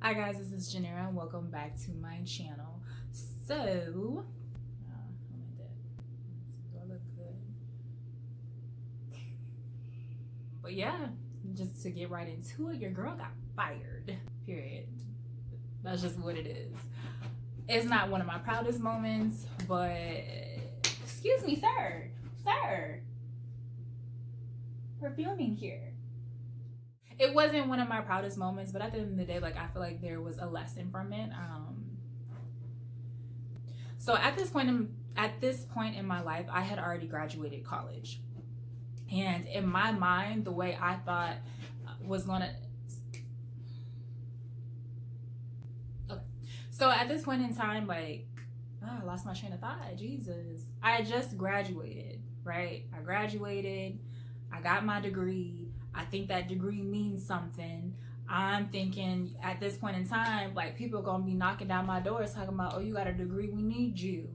Hi guys, this is Janera and welcome back to my channel. So, do I look good? But yeah, just to get right into it, your girl got fired. Period. That's just what it is. It's not one of my proudest moments, but excuse me, sir. We're filming here. It wasn't one of my proudest moments, but at the end of the day, like, I feel like there was a lesson from it. So at this point in my life, I had already graduated college, and in my mind, the way I thought was gonna. Okay, so at this point in time, like, I lost my train of thought. Jesus, I just graduated, right? I graduated. I got my degree. I think that degree means something. I'm thinking at this point in time, like, people are gonna be knocking down my doors talking about, oh, you got a degree, we need you.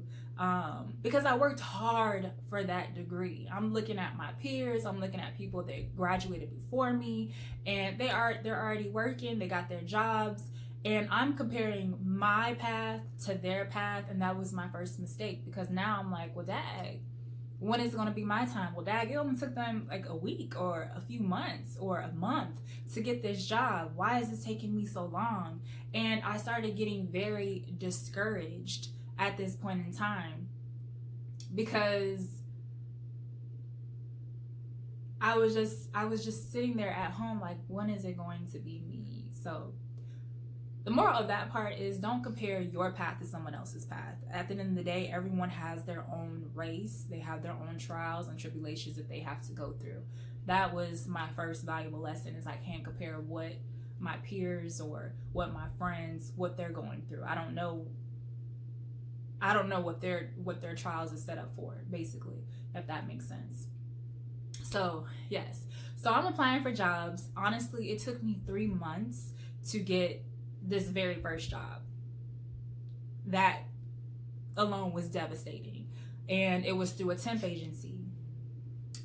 Because I worked hard for that degree. I'm looking at my peers, I'm looking at people that graduated before me, and they're already working, they got their jobs, and I'm comparing my path to their path, and that was my first mistake, because now I'm like, well, dag, when is it going to be my time? Well, dag, it only took them like a week or a few months or a month to get this job. Why is it taking me so long? And I started getting very discouraged at this point in time, because I was just sitting there at home like, when is it going to be me? So the moral of that part is, don't compare your path to someone else's path. At the end of the day, everyone has their own race. They have their own trials and tribulations that they have to go through. That was my first valuable lesson, is I can't compare what my peers or what my friends, what they're going through. I don't know what their trials is set up for, basically, if that makes sense. So yes. So I'm applying for jobs. Honestly, it took me 3 months to get this very first job. That alone was devastating. And it was through a temp agency.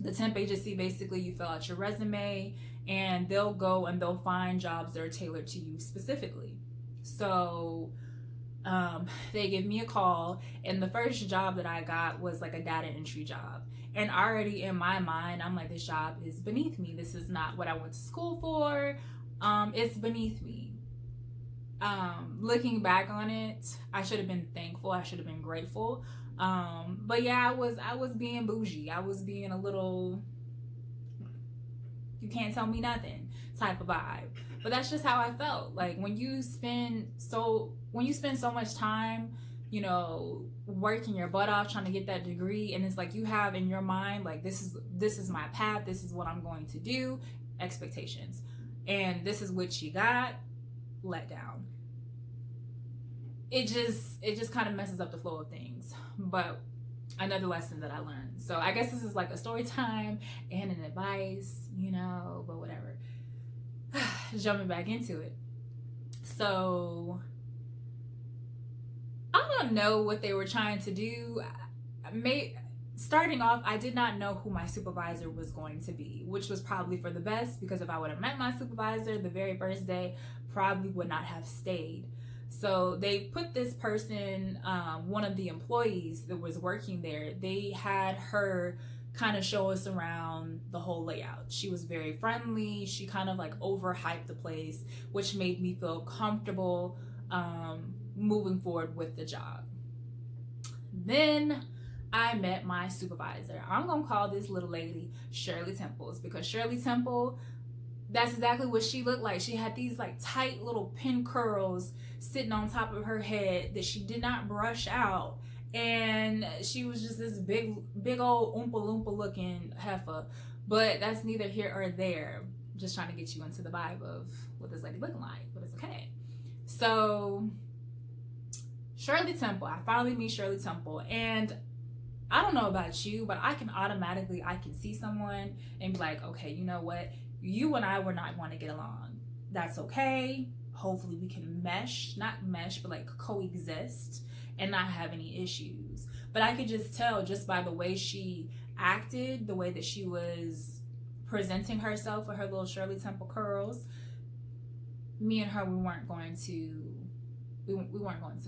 The temp agency, basically, you fill out your resume and they'll go and they'll find jobs that are tailored to you specifically. So they give me a call, and the first job that I got was like a data entry job. And already in my mind, I'm like, this job is beneath me. This is not what I went to school for. It's beneath me. Looking back on it, I should have been thankful. I should have been grateful. But yeah, I was being bougie. I was being a little, you can't tell me nothing type of vibe. But that's just how I felt. Like, when you spend so much time, working your butt off trying to get that degree, and it's like you have in your mind, like, this is my path, this is what I'm going to do, expectations, and this is what you got, let down. It just kind of messes up the flow of things. But another lesson that I learned. So I guess this is like a story time and an advice, but whatever. Jumping back into it. So I don't know what they were trying to do. Starting off, I did not know who my supervisor was going to be, which was probably for the best, because if I would have met my supervisor the very first day, probably would not have stayed. So they put this person, one of the employees that was working there, they had her kind of show us around the whole layout. She was very friendly. She kind of like overhyped the place, which made me feel comfortable moving forward with the job. Then I met my supervisor. I'm gonna call this little lady Shirley Temples, because Shirley Temple, that's exactly what she looked like. She had these like tight little pin curls sitting on top of her head that she did not brush out, and she was just this big old oompa loompa looking heifer. But that's neither here or there. Just trying to get you into the vibe of what this lady looking like, but it's okay. So Shirley Temple, I finally meet Shirley Temple, and I don't know about you, but I can see someone and be like, okay, you know what? You and I were not going to get along. That's okay. Hopefully we can not mesh, but like coexist and not have any issues. But I could just tell, just by the way she acted, the way that she was presenting herself with her little Shirley Temple curls, me and her, we weren't going to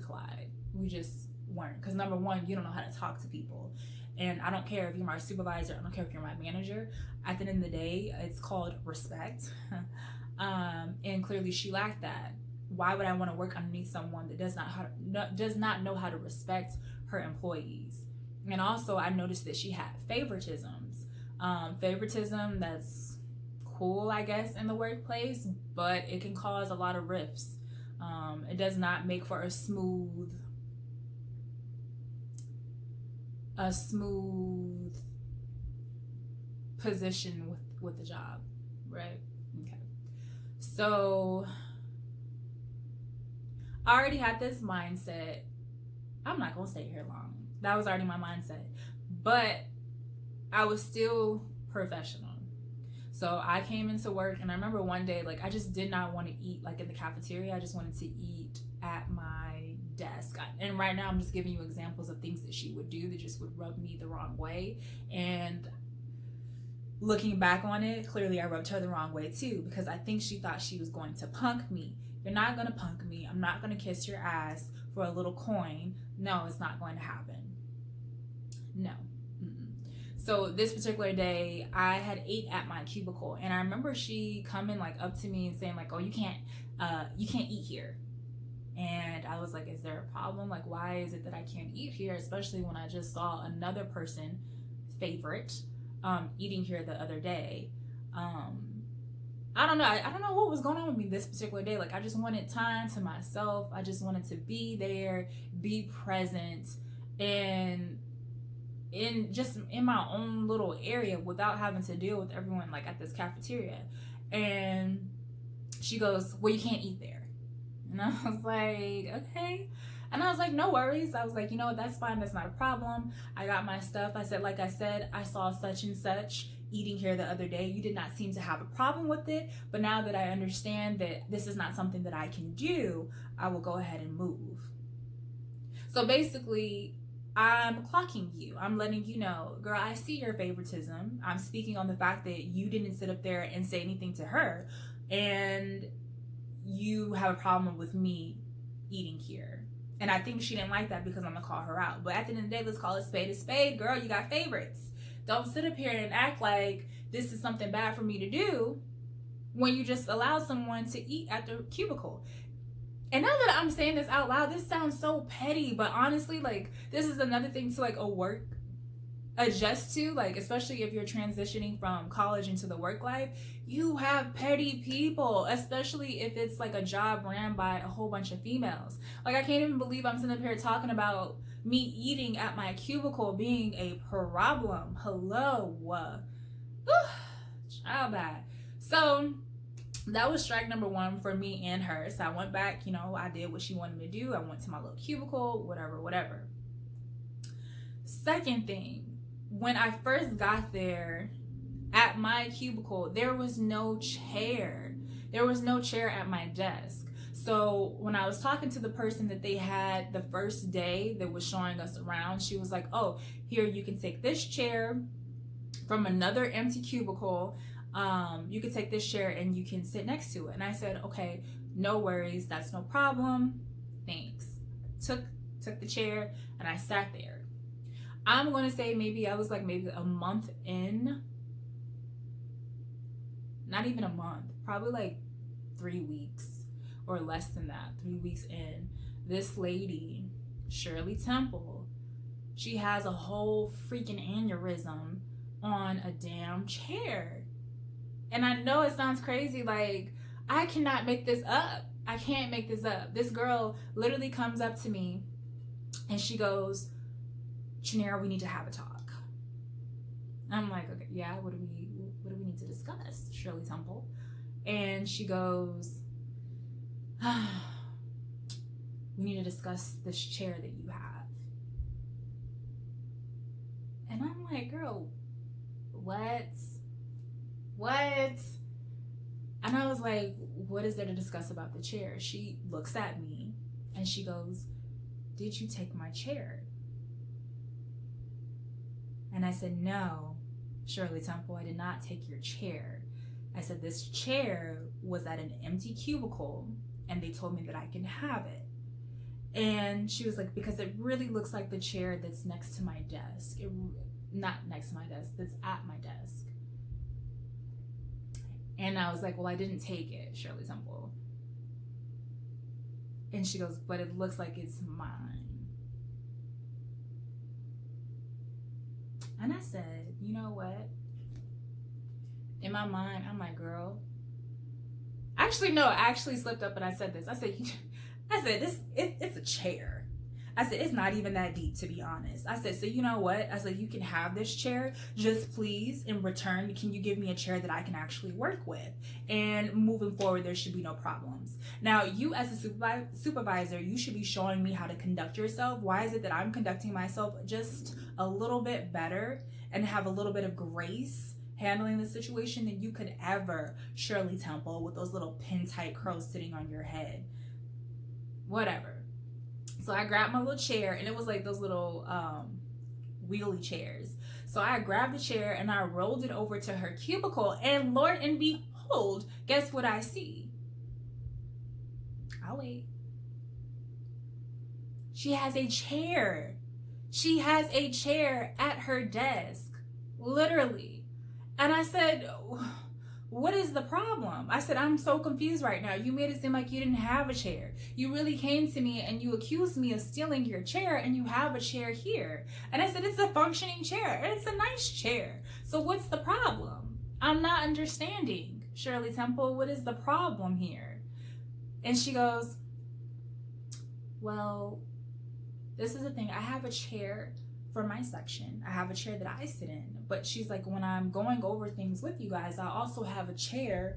collide. We just weren't. Because number one, you don't know how to talk to people. And I don't care if you're my supervisor, I don't care if you're my manager. At the end of the day, it's called respect. And clearly she lacked that. Why would I want to work underneath someone that does not know how to respect her employees? And also I noticed that she had favoritisms. Favoritism, that's cool, I guess, in the workplace, but it can cause a lot of rifts. It does not make for a smooth position with the job, right? Okay. So I already had this mindset. I'm not gonna stay here long. That was already my mindset, but I was still professional. So I came into work, and I remember one day, like, I just did not want to eat like in the cafeteria. I just wanted to eat at my desk. And right now I'm just giving you examples of things that she would do that just would rub me the wrong way. And looking back on it, clearly I rubbed her the wrong way too, because I think she thought she was going to punk me. You're not going to punk me. I'm not going to kiss your ass for a little coin. No, it's not going to happen. No. So this particular day, I had ate at my cubicle, and I remember she coming like up to me and saying like, "Oh, you can't eat here." And I was like, "Is there a problem? Like, why is it that I can't eat here?" Especially when I just saw another person, favorite, eating here the other day. I don't know. I don't know what was going on with me this particular day. Like, I just wanted time to myself. I just wanted to be there, be present, and in my own little area without having to deal with everyone like at this cafeteria. And she goes, "Well, you can't eat there." And I was like, "Okay." And I was like, "No worries." I was like, "You know what, that's fine, that's not a problem. I got my stuff." I said, I saw such and such eating here the other day. You did not seem to have a problem with it, but now that I understand that this is not something that I can do, I will go ahead and move. So basically, I'm clocking you. I'm letting you know, girl, I see your favoritism. I'm speaking on the fact that you didn't sit up there and say anything to her, and you have a problem with me eating here. And I think she didn't like that because I'm gonna call her out. But at the end of the day, let's call it spade a spade. Girl, you got favorites. Don't sit up here and act like this is something bad for me to do when you just allow someone to eat at the cubicle. And now that I'm saying this out loud, this sounds so petty, but honestly, like, this is another thing to like adjust to, like, especially if you're transitioning from college into the work life. You have petty people, especially if it's like a job ran by a whole bunch of females. Like, I can't even believe I'm sitting up here talking about me eating at my cubicle being a problem. Hello. Child bad. So that was strike number one for me and her. So I went back, I did what she wanted me to do. I went to my little cubicle, whatever. Second thing, when I first got there at my cubicle, there was no chair. There was no chair at my desk. So when I was talking to the person that they had the first day that was showing us around, she was like, "Oh, here, you can take this chair from another empty cubicle. You can take this chair and you can sit next to it." And I said, "Okay, no worries, that's no problem, thanks." Took the chair and I sat there. I'm going to say maybe I was like maybe a month in. Not even a month, probably like 3 weeks or less than that, 3 weeks in. This lady, Shirley Temple, she has a whole freaking aneurysm on a damn chair. And I know it sounds crazy, like, I cannot make this up. I can't make this up. This girl literally comes up to me and she goes, "Chanera, we need to have a talk." I'm like, "Okay, yeah, what do we need to discuss, Shirley Temple?" And she goes, "We need to discuss this chair that you have." And I'm like, "Girl, what?" And I was like, "What is there to discuss about the chair?" She looks at me and she goes, "Did you take my chair?" And I said, "No, Shirley Temple, I did not take your chair. I said, this chair was at an empty cubicle and they told me that I can have it. And she was like, because it really looks like the chair that's next to my desk. Not next to my desk, that's at my desk. And I was like, well, I didn't take it, Shirley Temple. And she goes, but it looks like it's mine. And I said, you know what? In my mind, I'm like, girl. Actually, no, I actually slipped up and I said this. I said, it's a chair. I said, it's not even that deep, to be honest. I said, so you know what? I said, you can have this chair. Just please, in return, can you give me a chair that I can actually work with? And moving forward, there should be no problems. Now, you as a supervisor, you should be showing me how to conduct yourself. Why is it that I'm conducting myself just a little bit better and have a little bit of grace handling the situation than you could ever, Shirley Temple, with those little pin tight curls sitting on your head? Whatever. So I grabbed my little chair, and it was like those little wheelie chairs. So I grabbed the chair and I rolled it over to her cubicle, and Lord and behold, guess what I see? I'll wait. She has a chair. She has a chair at her desk, literally. And I said, what is the problem? I said, I'm so confused right now. You made it seem like you didn't have a chair. You really came to me and you accused me of stealing your chair, and you have a chair here. And I said, it's a functioning chair and it's a nice chair. So what's the problem? I'm not understanding, Shirley Temple. What is the problem here? And she goes, well, this is the thing. I have a chair for my section. I have a chair that I sit in, but she's like, when I'm going over things with you guys, I also have a chair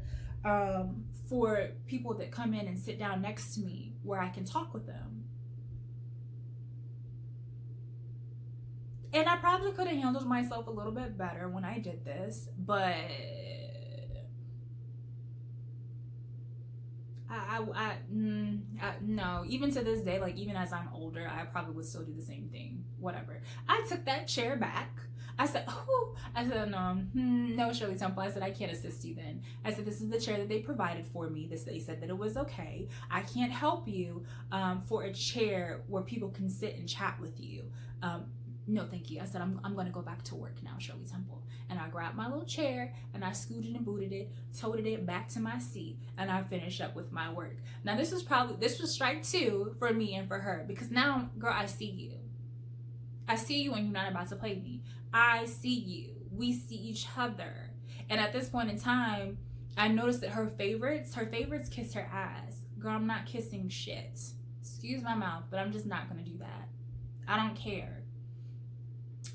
for people that come in and sit down next to me where I can talk with them. And I probably could have handled myself a little bit better when I did this, but no, even to this day, like even as I'm older, I probably would still do the same thing. Whatever. I took that chair back. I said, no, Shirley Temple. I said, I can't assist you then. I said, this is the chair that they provided for me. They said that it was okay. I can't help you for a chair where people can sit and chat with you. No, thank you. I said, I'm going to go back to work now, Shirley Temple. And I grabbed my little chair and I scooted and booted it, toted it back to my seat, and I finished up with my work. Now, this was strike two for me and for her, because now, girl, I see you. I see you and you're not about to play me. I see you. We see each other. And at this point in time, I noticed that her favorites kiss her ass. Girl, I'm not kissing shit. Excuse my mouth, but I'm just not going to do that. I don't care.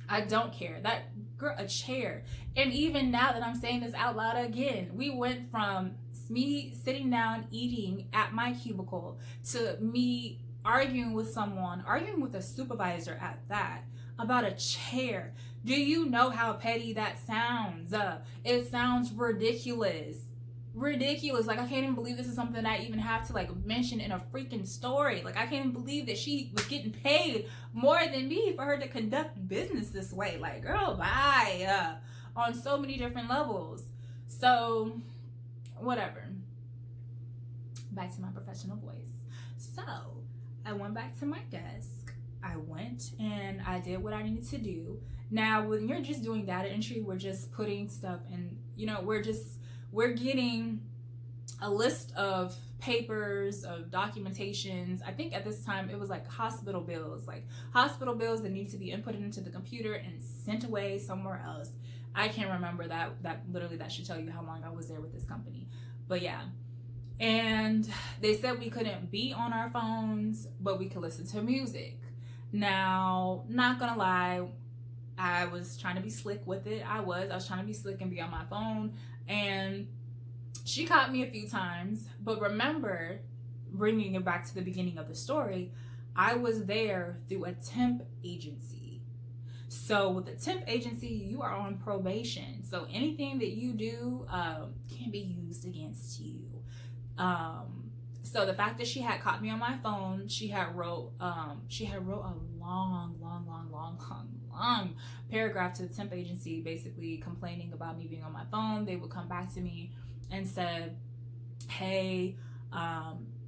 I don't care. That girl, a chair. And even now that I'm saying this out loud again, we went from me sitting down eating at my cubicle to me arguing with a supervisor at that, about a chair. Do you know how petty that sounds? It sounds ridiculous. Ridiculous. Like, I can't even believe this is something I even have to like mention in a freaking story. Like, I can't even believe that she was getting paid more than me for her to conduct business this way. Like, girl, bye. On so many different levels. So, whatever. Back to my professional voice. So, I went back to my desk. I went and I did what I needed to do. Now, when you're just doing data entry, we're just putting stuff in, we're getting a list of papers, of documentations. I think at this time it was like hospital bills that need to be inputted into the computer and sent away somewhere else. I can't remember that literally that should tell you how long I was there with this company. But yeah. And they said we couldn't be on our phones, but we could listen to music. Now, not gonna lie, I was trying to be slick with it. I was trying to be slick and be on my phone. And she caught me a few times. But remember, bringing it back to the beginning of the story, I was there through a temp agency. So with a temp agency, you are on probation. So anything that you do can be used against you. So the fact that she had caught me on my phone, she had wrote a long paragraph to the temp agency, basically complaining about me being on my phone. They would come back to me and said, hey,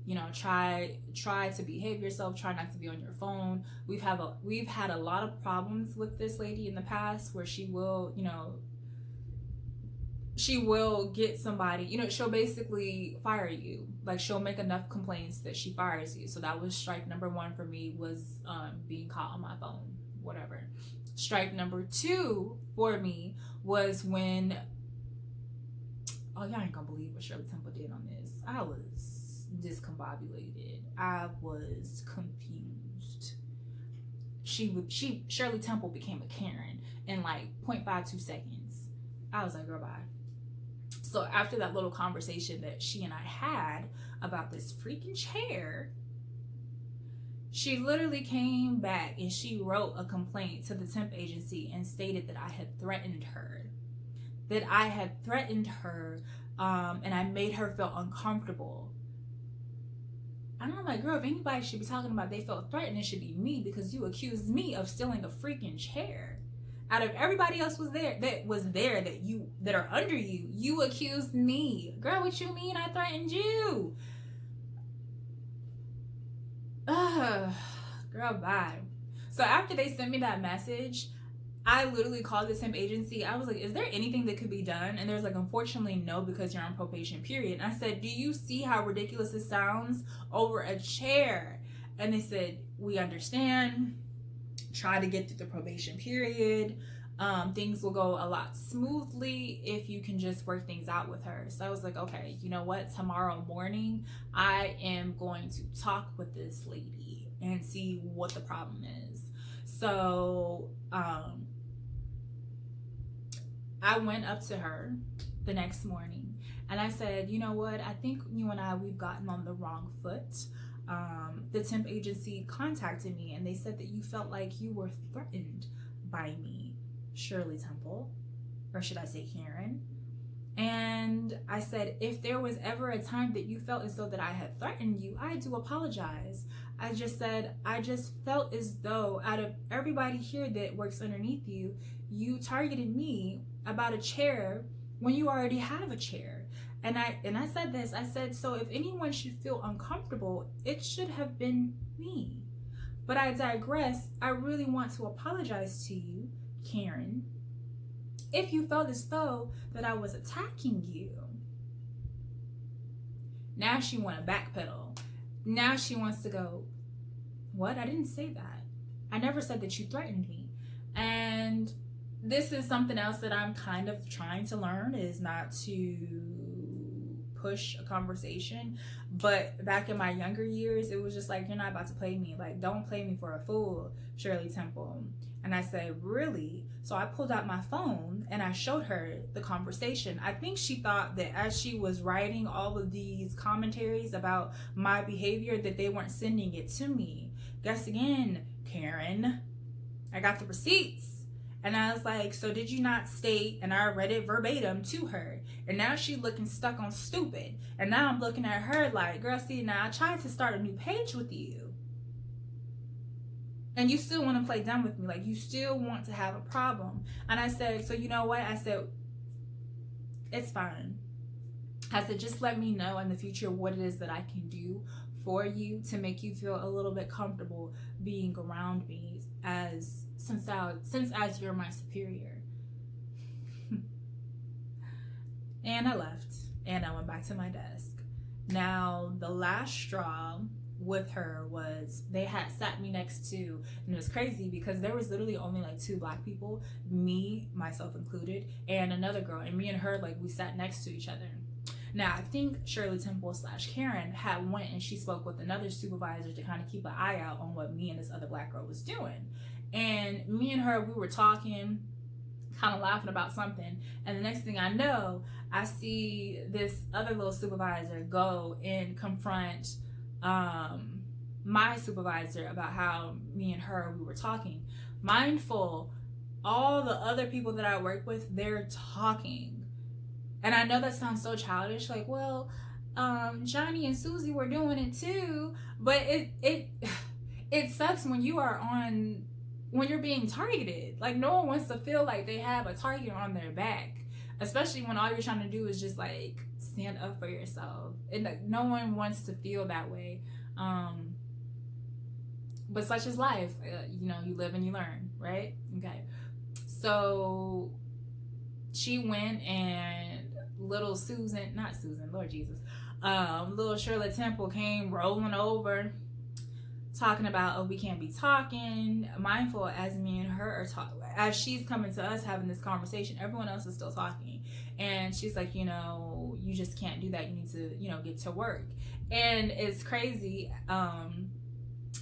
you know, try to behave yourself, try not to be on your phone. We've had a lot of problems with this lady in the past where she will, you know, she will get somebody, you know, she'll basically fire you. Like, she'll make enough complaints that she fires you. So that was strike number 1 for me, was being caught on my phone, whatever. Strike number 2 for me was when, oh, y'all ain't gonna believe what Shirley Temple did on this. I was discombobulated. I was confused. Shirley Temple became a Karen in like 0.52 seconds. I was like, girl, bye. So after that little conversation that she and I had about this freaking chair, she literally came back and she wrote a complaint to the temp agency and stated that I had threatened her. And I made her feel uncomfortable. And I'm like, girl, if anybody should be talking about they felt threatened, it should be me, because you accused me of stealing a freaking chair. Out of everybody else that are under you, you accused me. Girl, what you mean I threatened you? Girl, bye. So after they sent me that message, I literally called the temp agency. I was like, is there anything that could be done? And there's like, unfortunately, no, because you're on probation, period. And I said, do you see how ridiculous it sounds over a chair? And they said, we understand. Try to get through the probation period. Things will go a lot smoothly if you can just work things out with her. So I was like, okay, you know what? Tomorrow morning, I am going to talk with this lady and see what the problem is. So I went up to her the next morning and I said, you know what? I think you and we've gotten on the wrong foot. The temp agency contacted me and they said that you felt like you were threatened by me, Shirley Temple, or should I say Karen. And I said, if there was ever a time that you felt as though that I had threatened you, I do apologize. I just said, I just felt as though out of everybody here that works underneath you, you targeted me about a chair when you already have a chair. And I said this, I said, so if anyone should feel uncomfortable, it should have been me. But I digress. I really want to apologize to you, Karen, if you felt as though that I was attacking you. Now she want to backpedal. Now she wants to go, what? I didn't say that. I never said that you threatened me. And this is something else that I'm kind of trying to learn, is not to push a conversation. But back in my younger years, it was just like, you're not about to play me. Like, don't play me for a fool, Shirley Temple. And I said, really? So I pulled out my phone and I showed her the conversation. I think she thought that as she was writing all of these commentaries about my behavior, that they weren't sending it to me. Guess again, Karen. I got the receipts. And I was like, so did you not state? And I read it verbatim to her. And now she looking stuck on stupid. And now I'm looking at her like, girl, see, now I tried to start a new page with you. And you still want to play dumb with me. Like, you still want to have a problem. And I said, so you know what? I said, it's fine. I said, just let me know in the future what it is that I can do for you to make you feel a little bit comfortable being around me since as you're my superior. And I left and I went back to my desk. Now, the last straw with her was they had sat me next to, and it was crazy because there was literally only like 2 black people, me, myself included, and another girl, and me and her, like, we sat next to each other. Now, I think Shirley Temple / Karen had went and she spoke with another supervisor to kind of keep an eye out on what me and this other black girl was doing. And me and her, we were talking, kind of laughing about something. And the next thing I know, I see this other little supervisor go and confront my supervisor about how me and her, we were talking. Mindful, all the other people that I work with, they're talking. And I know that sounds so childish, like, well, Johnny and Susie were doing it too, but it sucks when you're being targeted. Like, no one wants to feel like they have a target on their back, especially when all you're trying to do is just like stand up for yourself. And like, no one wants to feel that way. But such is life. You know, you live and you learn, right? Okay. So she went, and little Susan, not Susan, Lord Jesus, little Shirley Temple came rolling over, talking about, oh, we can't be talking. Mindful as me and her are talking, as she's coming to us having this conversation, everyone else is still talking. And she's like, you know, you just can't do that. You need to, you know, get to work. And it's crazy.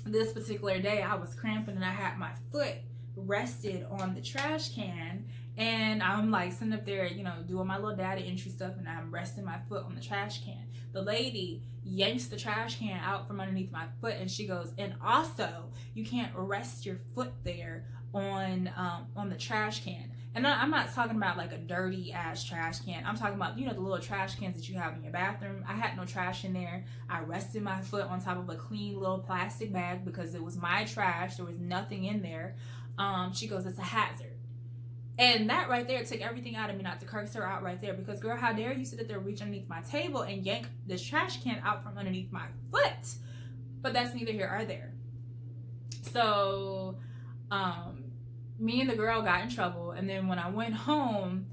This particular day I was cramping, and I had my foot rested on the trash can, and I'm like sitting up there, you know, doing my little data entry stuff, and I'm resting my foot on the trash can. The lady yanks the trash can out from underneath my foot, and she goes, and also you can't rest your foot there on the trash can. And I'm not talking about like a dirty ass trash can. I'm talking about, you know, the little trash cans that you have in your bathroom. I had no trash in there. I rested my foot on top of a clean little plastic bag because it was my trash. There was nothing in there. She goes, it's a hazard. And that right there took everything out of me not to curse her out right there, because girl, how dare you sit there, reach underneath my table and yank this trash can out from underneath my foot? But that's neither here or there. So, me and the girl got in trouble, and then when I went home,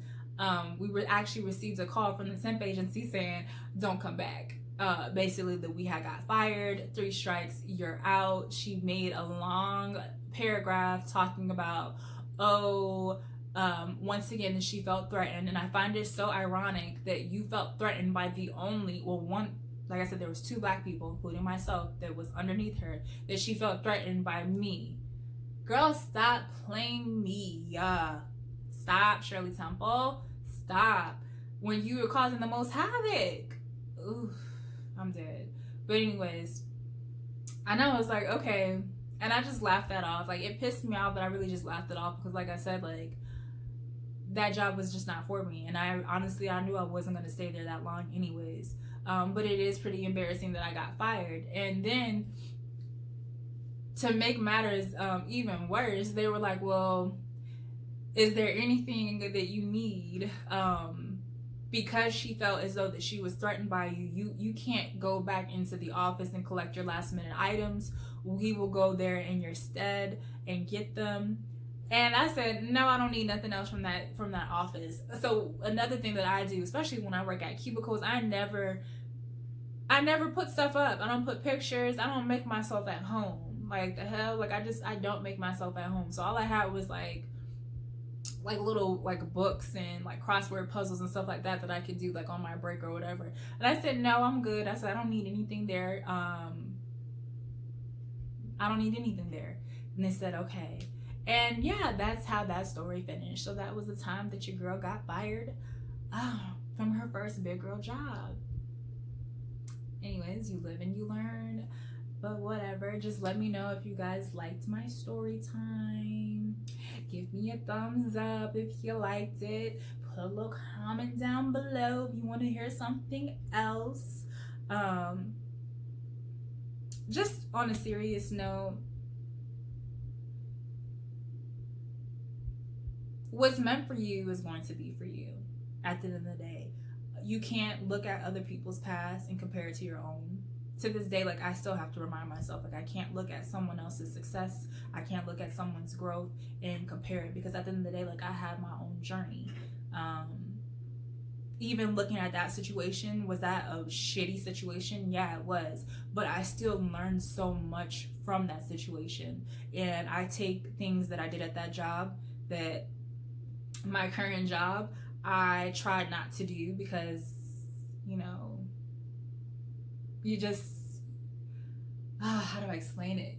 we were actually received a call from the temp agency saying, don't come back. Basically that we had got fired, 3 strikes, you're out. She made a long paragraph talking about, once again, she felt threatened. And I find it so ironic that you felt threatened by the only, well, one, like I said, there was 2 black people, including myself, that was underneath her, that she felt threatened by me. Girl, stop playing me. Stop, Shirley Temple. Stop. When you were causing the most havoc. Oof, I'm dead. But anyways, I know, I was like, okay. And I just laughed that off. Like, it pissed me off, but I really just laughed it off because, like I said, like, that job was just not for me. And I honestly, I knew I wasn't going to stay there that long anyways. But it is pretty embarrassing that I got fired. And then, to make matters even worse, they were like, well, is there anything that you need? Because she felt as though that she was threatened by you can't go back into the office and collect your last minute items. We will go there in your stead and get them. And I said, no, I don't need nothing else from that office. So another thing that I do, especially when I work at cubicles, I never put stuff up. I don't put pictures. I don't make myself at home. Like, the hell, like, I don't make myself at home. So all I had was like little like books and like crossword puzzles and stuff like that I could do like on my break or whatever. And I said, no, I'm good. I said, I don't need anything there. I don't need anything there. And they said, okay. And yeah, that's how that story finished. So that was the time that your girl got fired from her first big girl job. Anyways, you live and you learn. But whatever, just let me know if you guys liked my story time. Give me a thumbs up if you liked it. Put a little comment down below if you want to hear something else. Just on a serious note, what's meant for you is going to be for you at the end of the day. You can't look at other people's past and compare it to your own. To this day, like, I still have to remind myself, like, I can't look at someone else's success. I can't look at someone's growth and compare it, because at the end of the day, like, I have my own journey. Even looking at that situation, was that a shitty situation? Yeah, it was. But I still learned so much from that situation. And I take things that I did at that job, that my current job, I tried not to do, because, you know, you just, how do I explain it?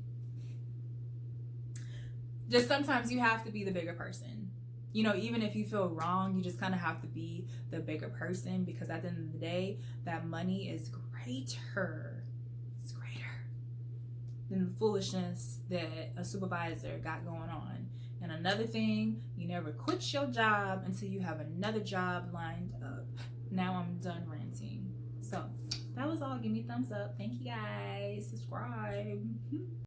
Just sometimes you have to be the bigger person. You know, even if you feel wrong, you just kind of have to be the bigger person, because at the end of the day, that money is greater. It's greater than the foolishness that a supervisor got going on. And another thing, you never quit your job until you have another job lined up. Now I'm done ranting. So that was all. Give me a thumbs up. Thank you guys. Subscribe.